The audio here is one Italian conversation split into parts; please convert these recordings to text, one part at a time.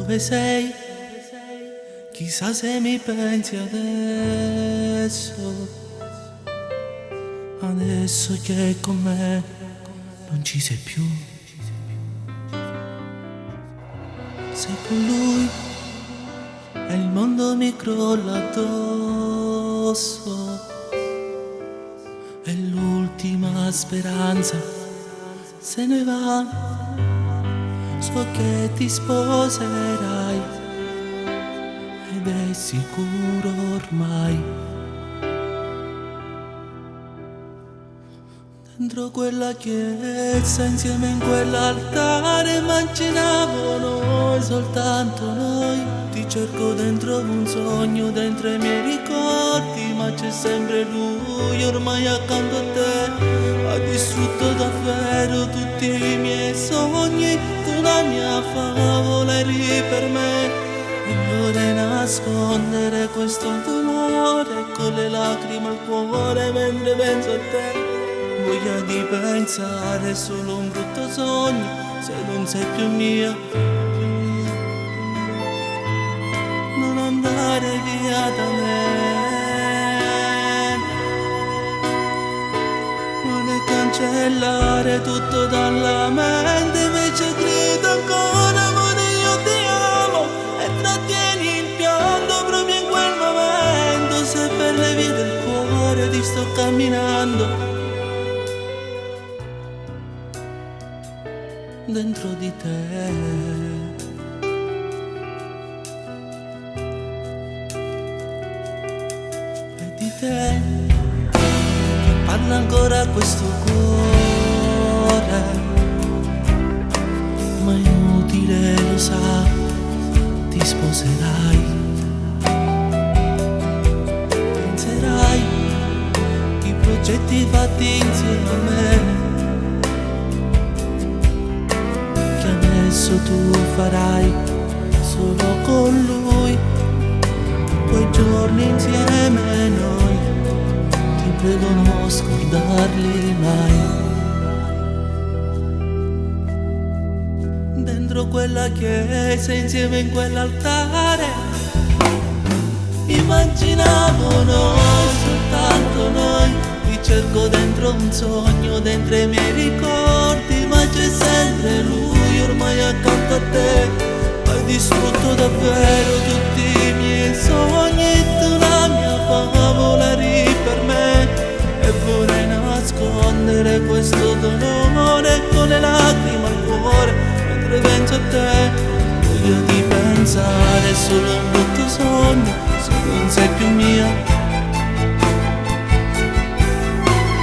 Dove sei? Chissà se mi pensi adesso. Adesso che con me non ci sei più. Se con lui e il mondo mi crolla addosso, è l'ultima speranza, se ne va. So che ti sposerai ed è sicuro ormai. Dentro quella chiesa, insieme in quell'altare, immaginavo noi, soltanto noi. Ti cerco dentro un sogno, dentro i miei ricordi, ma c'è sempre lui ormai accanto a te. Ha distrutto davvero tutti i miei sogni, tu la mia favola eri per me. E vorrei nascondere questo dolore con le lacrime al cuore mentre penso a te. Voglia di pensare solo un brutto sogno, se non sei più mia. Non andare via da me, vuole cancellare tutto dalla mente, invece grido ancora amore io ti amo e trattieni il pianto proprio in quel momento. Se per le vie del cuore ti sto camminando dentro di te, e di te che parla ancora questo cuore, ma è inutile, lo sa, ti sposerai, penserai i progetti fatti insieme a me. Adesso tu farai solo con lui quei giorni insieme noi, ti prego non scordarli mai. Dentro quella chiesa, insieme in quell'altare, immaginavo noi, soltanto noi. Ti cerco dentro un sogno, dentro i miei ricordi, ma c'è sempre lui ormai accanto a te. Hai distrutto davvero tutti i miei sogni, tu la mia favola eri per me. E vorrei nascondere questo dolore con le lacrime al cuore mentre penso a te. Voglio di pensare solo un brutto sogno, se non sei più mia.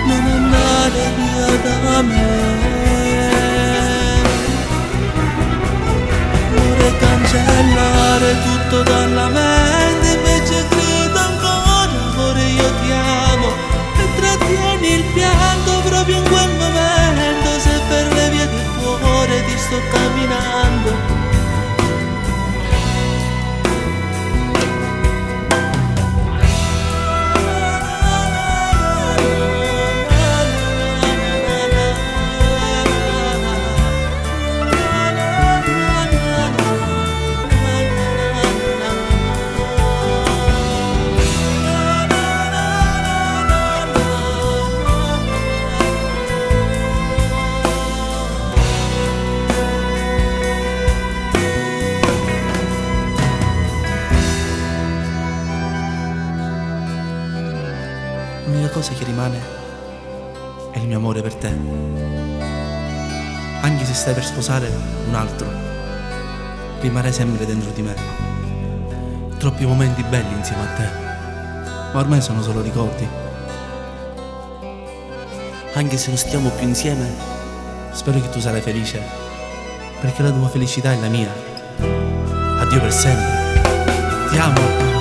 Non andare via da me, cancellare tutto dalla mente, invece grido ancora amore io ti amo e trattieni il pianto proprio in quel momento. Se per le vie del cuore ti sto camminando l'unica cosa che rimane è il mio amore per te. Anche se stai per sposare un altro, rimarrai sempre dentro di me. Troppi momenti belli insieme a te, ma ormai sono solo ricordi. Anche se non stiamo più insieme, spero che tu sarai felice, perché la tua felicità è la mia. Addio per sempre, ti amo.